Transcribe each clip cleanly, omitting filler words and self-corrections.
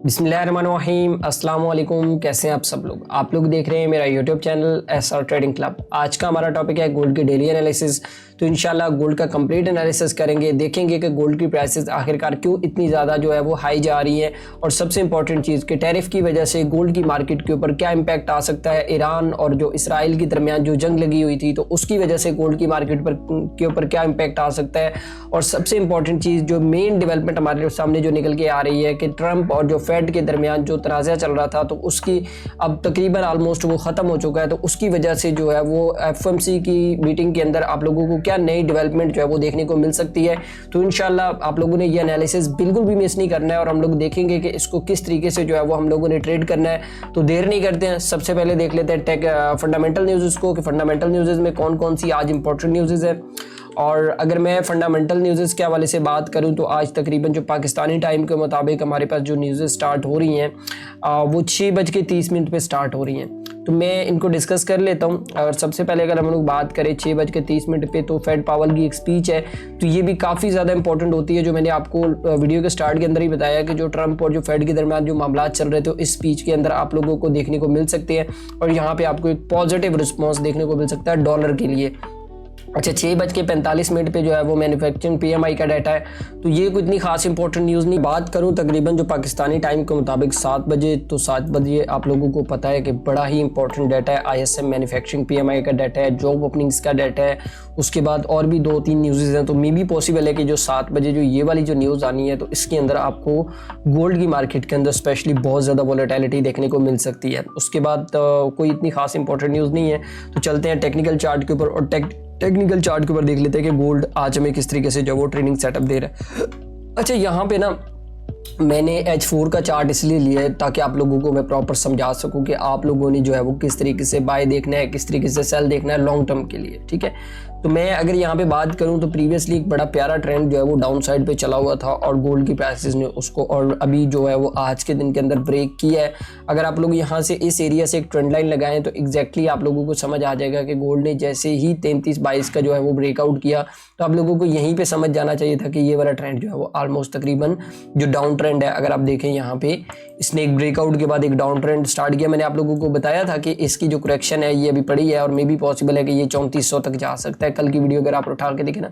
बिस्मिल्लाहिर्रहमानिर्रहीम, अस्सलाम वालेकुम। कैसे हैं आप लोग देख रहे हैं मेरा YouTube channel SR trading club. आज का हमारा टॉपिक है गोल्ड की डेली एनालिसिस। तो इंशाल्लाह गोल्ड का कंप्लीट एनालिसिस करेंगे, देखेंगे कि गोल्ड की प्राइसेस आखिरकार क्यों इतनी ज़्यादा जो है वो हाई जा रही है, और सबसे इंपॉर्टेंट चीज़ कि टैरिफ की वजह से गोल्ड की मार्केट के ऊपर क्या इम्पैक्ट आ सकता है। ईरान और जो इसराइल के दरमियान जो जंग लगी हुई थी, तो उसकी वजह से गोल्ड की मार्केट के ऊपर क्या इम्पैक्ट आ सकता है। और सबसे इंपॉर्टेंट चीज़ जो मेन डेवलपमेंट हमारे सामने जो निकल के आ रही है कि ट्रंप और जो फेड के दरमियान जो तनाज़ा चल रहा था, तो उसकी अब तकरीबन ऑलमोस्ट वो ख़त्म हो चुका है। तो उसकी वजह से जो है वो एफएमसी की मीटिंग के अंदर आप लोगों को क्या नई डेवलपमेंट जो है वो देखने को मिल सकती है। तो इंशाल्लाह आप लोगों ने ये एनालिसिस बिल्कुल भी मिस नहीं करना है, और हम लोग देखेंगे कि इसको किस तरीके से जो है वो हम लोगों ने ट्रेड करना है। तो देर नहीं करते हैं, सबसे पहले देख लेते हैं टेक फंडामेंटल न्यूज़ को, कि फंडामेंटल न्यूज़ में कौन कौन सी आज इंपॉर्टेंट न्यूज़ है। और अगर मैं फंडामेंटल न्यूज़ के हवाले से बात करूं, तो आज तकरीबन जो पाकिस्तानी टाइम के मुताबिक हमारे पास जो न्यूज़ स्टार्ट हो रही हैं वो 6:30 पे स्टार्ट हो रही हैं। तो मैं इनको डिस्कस कर लेता हूं। और सबसे पहले अगर हम लोग बात करें 6:30 पे, तो फेड पावल की एक स्पीच है। तो ये भी काफ़ी ज़्यादा इंपॉर्टेंट होती है, जो मैंने आपको वीडियो के स्टार्ट के अंदर ही बताया कि जो ट्रंप और जो फेड के दरमियान जो मामला चल रहे थे, इस स्पीच के अंदर आप लोगों को देखने को मिल सकते हैं। और यहाँ पे आपको एक पॉजिटिव रिस्पॉन्स देखने को मिल सकता है डॉलर के लिए। अच्छा, 6:45 पे जो है वो मैन्युफैक्चरिंग पीएमआई का डाटा है। तो ये कोई इतनी खास इंपॉर्टेंट न्यूज़ नहीं। बात करूं तकरीबन जो पाकिस्तानी टाइम के मुताबिक 7 बजे, तो 7 बजे आप लोगों को पता है कि बड़ा ही इंपॉर्टेंट डाटा है। आईएसएम मैन्युफैक्चरिंग पीएमआई का डाटा है, जॉब ओपनिंग्स का डाटा है। उसके बाद और भी 2-3 न्यूज़ हैं। तो मे भी पॉसिबल है कि जो 7 बजे जो ये वाली जो न्यूज़ आनी है, तो इसके अंदर आपको गोल्ड की मार्केट के अंदर स्पेशली बहुत ज़्यादा वॉलेटिलिटी देखने को मिल सकती है। उसके बाद कोई इतनी खास इंपॉर्टेंट न्यूज़ नहीं है। तो चलते हैं टेक्निकल चार्ट के ऊपर, और टेक्निकल चार्ट के ऊपर देख लेते हैं कि गोल्ड आज हमें किस तरीके से जो वो ट्रेडिंग सेटअप दे रहा है। अच्छा, यहाँ पे ना मैंने H4 का चार्ट इसलिए लिया है ताकि आप लोगों को मैं प्रॉपर समझा सकूं कि आप लोगों ने जो है वो किस तरीके से बाय देखना है, किस तरीके से सेल देखना है लॉन्ग टर्म के लिए। ठीक है, तो मैं अगर यहाँ पे बात करूँ तो प्रीवियसली एक बड़ा प्यारा ट्रेंड जो है वो डाउन साइड पे चला हुआ था, और गोल्ड की प्राइसेस ने उसको और अभी जो है वो आज के दिन के अंदर ब्रेक किया है। अगर आप लोग यहाँ से इस एरिया से एक ट्रेंड लाइन लगाएं, तो एग्जैक्टली आप लोगों को समझ आ जाएगा कि गोल्ड ने जैसे ही 33-22 का जो है वो ब्रेकआउट किया, तो आप लोगों को यहीं पे समझ जाना चाहिए था कि ये वाला ट्रेंड जो है वो ऑलमोस्ट तकरीबन जो डाउन ट्रेंड है, अगर आप देखें यहाँ पे इसने एक ब्रेकआउट के बाद एक डाउन ट्रेंड स्टार्ट किया। मैंने आप लोगों को बताया था कि इसकी जो करेक्शन है ये अभी पड़ी है, और मे भी पॉसिबल है कि ये 3400 तक जा सकता है। कल की वीडियो अगर आप उठा के देखें ना,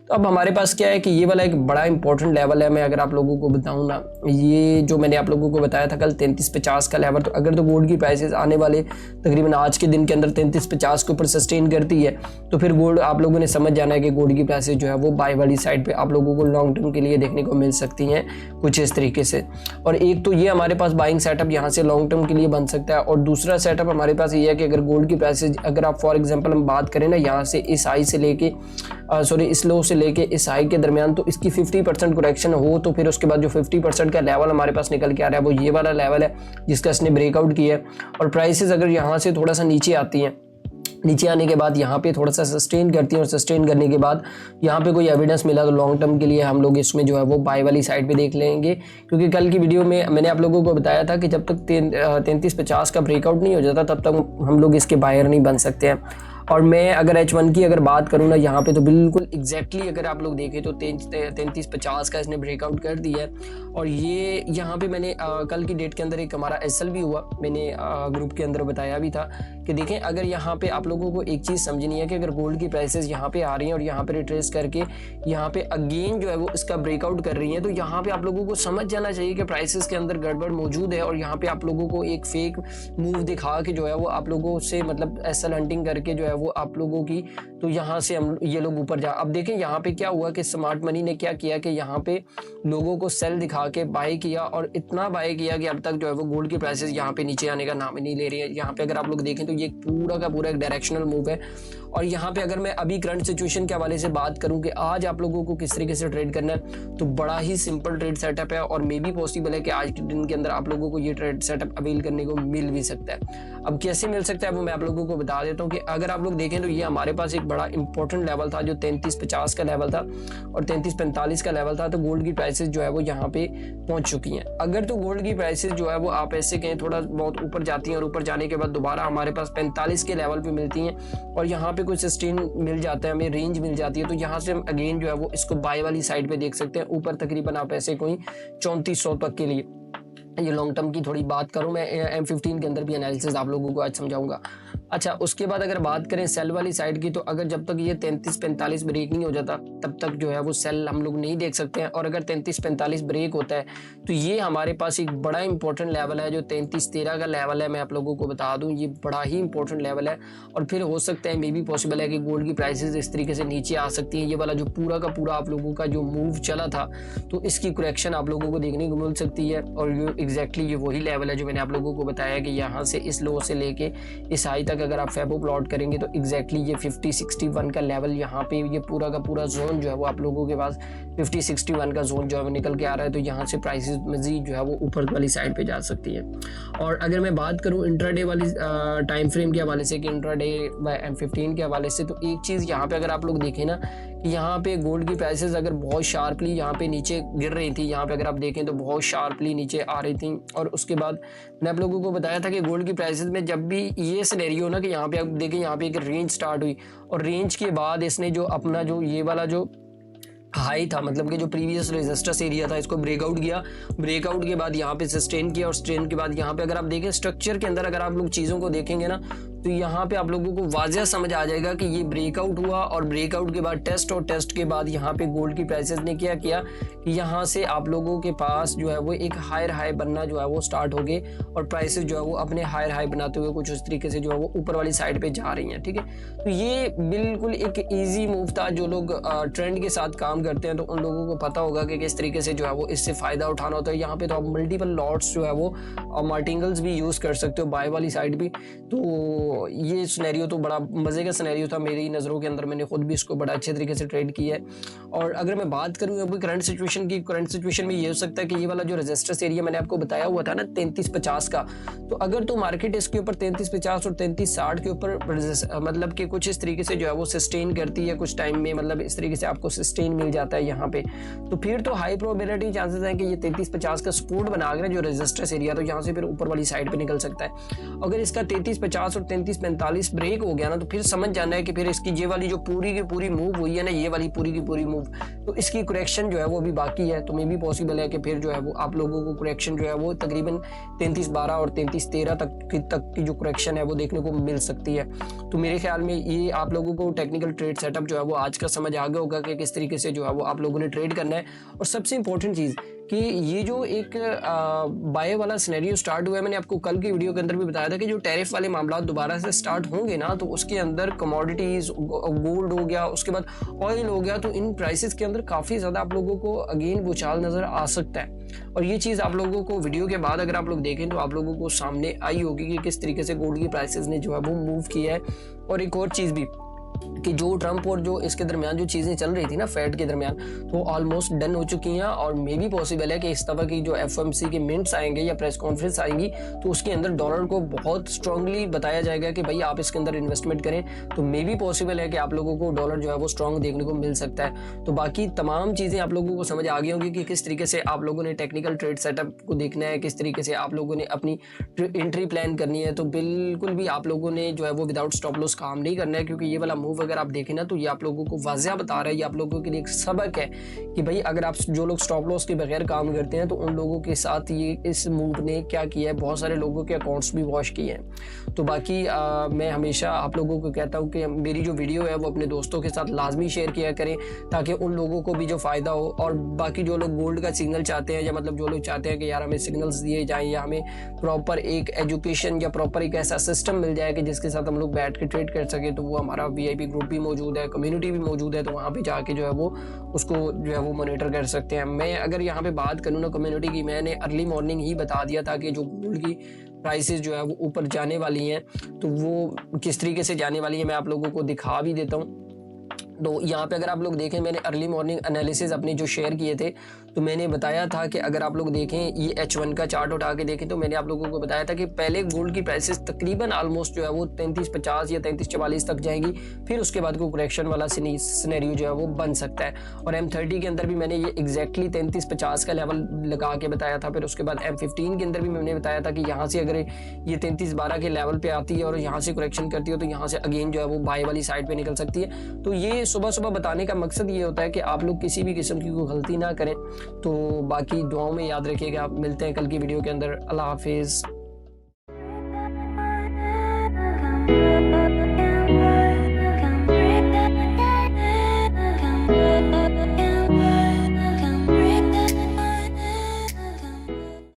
तो अब हमारे पास क्या है कि ये वाला एक बड़ा इंपॉर्टेंट लेवल है। मैं अगर आप लोगों को बताऊं ना, ये जो मैंने आप लोगों को बताया था कल 3350 का लेवल, तो अगर तो गोल्ड की प्राइसेस आने वाले तकरीबन आज के दिन के अंदर 3350 के ऊपर सस्टेन करती है, तो फिर गोल्ड आप लोगों ने समझ जाना है कि गोल्ड की प्राइसेस जो है वो बाय वाली साइड पे आप लोगों को लॉन्ग टर्म के लिए देखने को मिल सकती हैं कुछ इस तरीके से। और एक तो ये हमारे पास बाइंग सेटअप यहाँ से लॉन्ग टर्म के लिए बन सकता है, और दूसरा सेटअप हमारे पास ये है कि अगर गोल्ड की प्राइसेस, अगर आप फॉर एग्जांपल हम बात करें ना, यहाँ से इस हाई से लेके इस लो से लेके इस हाई के दरमियान, तो इसकी 50% करेक्शन हो, तो फिर उसके बाद जो 50% का लेवल हमारे पास निकल के आ रहा है वो ये वाला लेवल है जिसका इसने ब्रेकआउट किया है। और प्राइसेस अगर यहाँ से थोड़ा सा नीचे आती हैं, नीचे आने के बाद यहाँ पे थोड़ा सा सस्टेन करती है, और सस्टेन करने के बाद यहाँ पे कोई एविडेंस मिला, तो लॉन्ग टर्म के लिए हम लोग इसमें जो है वो बाय वाली साइड पे देख लेंगे। क्योंकि कल की वीडियो में मैंने आप लोगों को बताया था कि जब तक 3350 का ब्रेकआउट नहीं हो जाता, तब तक हम लोग इसके बायर नहीं बन सकते हैं। और मैं अगर H1 की अगर बात करूँ ना, यहाँ पे तो बिल्कुल एग्जैक्टली अगर आप लोग देखें तो 3350 का इसने ब्रेकआउट कर दिया है। और ये यहाँ पे मैंने कल की डेट के अंदर एक हमारा एसएल भी हुआ, मैंने ग्रुप के अंदर बताया भी था कि देखें, अगर यहाँ पे आप लोगों को एक चीज़ समझनी है कि अगर गोल्ड की प्राइसेस यहाँ पे आ रही हैं और यहाँ पे रिट्रेस करके यहाँ पे अगेन जो है वो इसका ब्रेकआउट कर रही हैं, तो यहाँ पे आप लोगों को समझ जाना चाहिए कि प्राइसेस के अंदर गड़बड़ मौजूद है। और यहाँ पे आप लोगों को एक फेक मूव दिखा के जो है वो आप लोगों से मतलब एसएल हंटिंग करके जो है वो आप लोगों की, तो यहाँ से हम ये लोग ऊपर जा। अब देखें यहाँ पे क्या हुआ कि स्मार्ट मनी ने क्या किया कि यहाँ पे लोगों को सेल दिखा के बाय किया, और इतना बाय किया कि अब तक जो है वो गोल्ड की प्राइसेस यहाँ पे नीचे आने का नाम ही नहीं ले रही है। यहाँ पे अगर आप लोग देखें तो ये पूरा का पूरा एक डायरेक्शनल मूव है। और यहाँ पे अगर मैं अभी करंट सिचुएशन के हवाले से बात करूँ कि आज आप लोगों को किस तरीके से ट्रेड करना है, तो बड़ा ही सिंपल ट्रेड सेटअप है, और मे भी पॉसिबल है कि आज के दिन के अंदर आप लोगों को ये ट्रेड सेटअप अवेल करने को मिल भी सकता है। अब कैसे मिल सकता है वो मैं आप लोगों को बता देता हूँ कि अगर आप लोग देखें तो ये हमारे पास एक बड़ा इंपॉर्टेंट लेवल था जो 3350 का लेवल था और 3345 का लेवल था। तो गोल्ड की प्राइसेस जो है वो यहाँ पे पहुंच चुकी हैं। अगर तो गोल्ड की प्राइसेस जो है वो आप ऐसे कहें थोड़ा बहुत ऊपर जाती हैं और ऊपर जाने के बाद दोबारा हमारे पास 45 के लेवल पे मिलती हैं और यहाँ पे कुछ सस्टेन मिल जाता है, हमें रेंज मिल जाती है। तो यहाँ से हम अगेन जो है वो इसको बाय वाली साइड पे देख सकते हैं। ऊपर तकरीबन आप ऐसे कोई 3400 तक के लिए, ये लॉन्ग टर्म की थोड़ी बात करूं मैं, M15 के अंदर भी एनालिसिस आप लोगों को आज समझाऊंगा। अच्छा, उसके बाद अगर बात करें सेल वाली साइड की, तो अगर जब तक ये 33-45 ब्रेक नहीं हो जाता तब तक जो है वो सेल हम लोग नहीं देख सकते हैं। और अगर 33-45 ब्रेक होता है तो ये हमारे पास एक बड़ा इंपॉर्टेंट लेवल है जो 33-13 का लेवल है। मैं आप लोगों को बता दूं ये बड़ा ही इंपॉर्टेंट लेवल है। और फिर हो सकता है, मे भी पॉसिबल है कि गोल्ड की प्राइसेस इस तरीके से नीचे आ सकती हैं। ये वाला जो पूरा का पूरा आप लोगों का जो मूव चला था तो इसकी करेक्शन आप लोगों को देखने को मिल सकती है। और ये एग्जैक्टली ये वही लेवल है जो मैंने आप लोगों को बताया कि यहाँ से इस लो से लेके इस हाई तक अगर आप फैबो प्लॉट करेंगे तो एग्जैक्टली ये 50-61 का लेवल, यहाँ पे ये पूरा का पूरा जोन जो है वो आप लोगों के पास 50-61 का जोन जो है वो निकल के आ रहा है। तो यहाँ से प्राइसेस मजीद जो है वो ऊपर वाली साइड पे जा सकती है। और अगर मैं बात करूँ इंट्राडे वाली टाइम फ्रेम के हवाले से कि इंट्राडे M15 के हवाले से, तो एक चीज़ यहाँ पे अगर आप लोग देखें ना कि यहाँ पे गोल्ड की प्राइसेस अगर बहुत शार्पली यहाँ पे नीचे गिर रही थी, यहाँ पे अगर आप देखें तो बहुत शार्पली नीचे आ रही थी। और उसके बाद मैंने आप लोगों को बताया था कि गोल्ड की प्राइसेस में जब भी ये सिनेरियो ना कि यहाँ पे आप देखें यहाँ पे एक रेंज स्टार्ट हुई और रेंज के बाद इसने जो अपना जो ये वाला जो हाई था, मतलब कि जो प्रीवियस रेजिस्टेंस एरिया था, इसको ब्रेकआउट किया। ब्रेकआउट के बाद यहाँ पे सस्टेन किया और सस्टेन के बाद यहाँ पे अगर आप देखें स्ट्रक्चर के अंदर अगर आप लोग चीज़ों को देखेंगे ना तो यहाँ पे आप लोगों को वाज़ह समझ आ जाएगा कि ये ब्रेकआउट हुआ और ब्रेकआउट के बाद टेस्ट और टेस्ट के बाद यहाँ पे गोल्ड की प्राइसेस ने क्या किया कि यहाँ से आप लोगों के पास जो है वो एक हायर हाई बनना जो है वो स्टार्ट हो गए और प्राइसेस जो है वो अपने हायर हाई बनाते हुए कुछ उस तरीके से जो है वो ऊपर वाली साइड पे जा रही हैं। ठीक है, तो ये बिल्कुल एक ईजी मूव था। जो लोग ट्रेंड के साथ काम करते हैं तो उन लोगों को पता होगा कि किस तरीके से जो है वो इससे फ़ायदा उठाना होता है। यहाँ पे तो आप मल्टीपल लॉट्स जो है वो मार्टिंगल्स भी यूज़ कर सकते हो बाय वाली साइड भी। तो ये सिनेरियो तो बड़ा मज़े का सिनेरियो था मेरी नज़रों के अंदर, मैंने खुद भी इसको बड़ा अच्छे तरीके से ट्रेड किया है। और अगर मैं बात करूँ अभी करंट सिचुएशन की, करंट सिचुएशन में ये हो सकता है कि ये वाला जो रेजिस्टेंस एरिया मैंने आपको बताया हुआ था ना 3350 का, तो अगर तो मार्केट इसके ऊपर 3350 और 3360 के ऊपर मतलब कि कुछ इस तरीके से जो है वो सस्टेन करती है कुछ टाइम में, मतलब इस तरीके से आपको सस्टेन मिल जाता है यहाँ पे, तो फिर तो हाई प्रोबेबिलिटी चांसेस है कि ये 3350 का सपोर्ट बना कर जो रेजिस्टेंस एरिया तो यहाँ से फिर ऊपर वाली साइड पे निकल सकता है। अगर इसका 3350 और 3345 ब्रेक हो गया ना तो फिर समझ जाना है कि फिर इसकी ये वाली जो पूरी की पूरी मूव हुई है ना, ये वाली पूरी की पूरी मूव, तो इसकी करेक्शन जो है वो अभी बाकी है। तो मे भी पॉसिबल है कि फिर जो है वो आप लोगों को करेक्शन जो है वो तकरीबन 3312 और 3313 तक की जो करेक्शन है वो देखने को मिल सकती है। तो मेरे ख्याल में ये आप लोगों को टेक्निकल ट्रेड सेटअप जो है वो आज का समझ आ गया होगा कि किस तरीके से जो है वो आप लोगों ने ट्रेड करना है। और सबसे इंपॉर्टेंट चीज़ कि ये जो एक बाय वाला सिनेरियो स्टार्ट हुआ है, मैंने आपको कल की वीडियो के अंदर भी बताया था कि जो टैरिफ वाले मामला दोबारा से स्टार्ट होंगे ना तो उसके अंदर कमोडिटीज़, गोल्ड हो गया, उसके बाद ऑयल हो गया, तो इन प्राइसेस के अंदर काफ़ी ज़्यादा आप लोगों को अगेन भूचाल नज़र आ सकता है। और ये चीज़ आप लोगों को वीडियो के बाद अगर आप लोग देखें तो आप लोगों को सामने आई होगी कि किस तरीके से गोल्ड की प्राइसेस ने जो है वो मूव किया है। और एक और चीज़ भी कि जो ट्रम्प और जो इसके दरमियान जो चीज़ें चल रही थी ना फेड के दरमियान, तो ऑलमोस्ट डन हो चुकी हैं। और मे भी पॉसिबल है कि इस तरह की जो FOMC के मिनट्स आएंगे या प्रेस कॉन्फ्रेंस आएंगी तो उसके अंदर डॉलर को बहुत स्ट्रांगली बताया जाएगा कि भाई आप इसके अंदर इन्वेस्टमेंट करें। तो मे भी पॉसिबल है कि आप लोगों को डॉलर जो है वो स्ट्रांग देखने को मिल सकता है। तो बाकी तमाम चीज़ें आप लोगों को समझ आ गई होंगी कि किस तरीके से आप लोगों ने टेक्निकल ट्रेड सेटअप को देखना है, किस तरीके से आप लोगों ने अपनी एंट्री प्लान करनी है। तो बिल्कुल भी आप लोगों ने जो है वो विदाउट स्टॉप लॉस काम नहीं करना है, क्योंकि ये वाला मूव अगर आप देखें ना तो ये आप लोगों को वाज़ह बता रहा है, ये आप लोगों के लिए एक सबक है कि भाई अगर आप जो लोग स्टॉप लॉस के बगैर काम करते हैं तो उन लोगों के साथ ये इस मूव ने क्या किया है, बहुत सारे लोगों के अकाउंट्स भी वॉश किए हैं। तो बाकी मैं हमेशा आप लोगों को कहता हूँ कि मेरी जो वीडियो है वो अपने दोस्तों के साथ लाजमी शेयर किया करें ताकि उन लोगों को भी जो फ़ायदा हो। और बाकी जो लोग गोल्ड का सिग्नल चाहते हैं या मतलब जो लोग चाहते हैं कि यार हमें सिग्नल्स दिए जाएँ या हमें प्रॉपर एक एजुकेशन या प्रॉपर एक ऐसा सिस्टम मिल जाए कि जिसके साथ हम लोग बैठ के ट्रेड कर सकें, तो वो हमारा VIP ग्रुप भी मौजूद है, कम्युनिटी भी मौजूद है। तो वहाँ पे जाके जो है वो उसको जो है वो मॉनिटर कर सकते हैं। मैं अगर यहाँ पे बात करूँ ना कम्युनिटी की, मैंने अर्ली मॉर्निंग ही बता दिया था कि जो गोल्ड की प्राइसेस जो है वो ऊपर जाने वाली हैं तो वो किस तरीके से जाने वाली है मैं आप लोगों को दिखा भी देता हूँ। तो यहाँ पे अगर आप लोग देखें, मैंने अर्ली मॉर्निंग एनालिसिस अपने जो शेयर किए थे, तो मैंने बताया था कि अगर आप लोग देखें ये H1 का चार्ट उठा के देखें, तो मैंने आप लोगों को बताया था कि पहले गोल्ड की प्राइसेस तकरीबन ऑलमोस्ट जो है वो 3350 या 3344 तक जाएंगी, फिर उसके बाद कोई करेक्शन वाला सिनेरियो जो है वो बन सकता है। और M30 के अंदर भी मैंने ये एग्जैक्टली 3350 का लेवल लगा के बताया था। फिर उसके बाद M15 के अंदर भी मैंने बताया था कि यहाँ से अगर ये 3312 के लेवल पे आती है और यहाँ से करेक्शन करती है, तो यहाँ से अगेन जो है वो बाय वाली साइड पे निकल सकती है। तो ये सुबह सुबह बताने का मकसद ये होता है कि आप लोग किसी भी किस्म की कोई गलती ना करें। तो बाकी दुआओं में याद रखिएगा। आप मिलते हैं कल की वीडियो के अंदर। अल्लाह हाफिज़।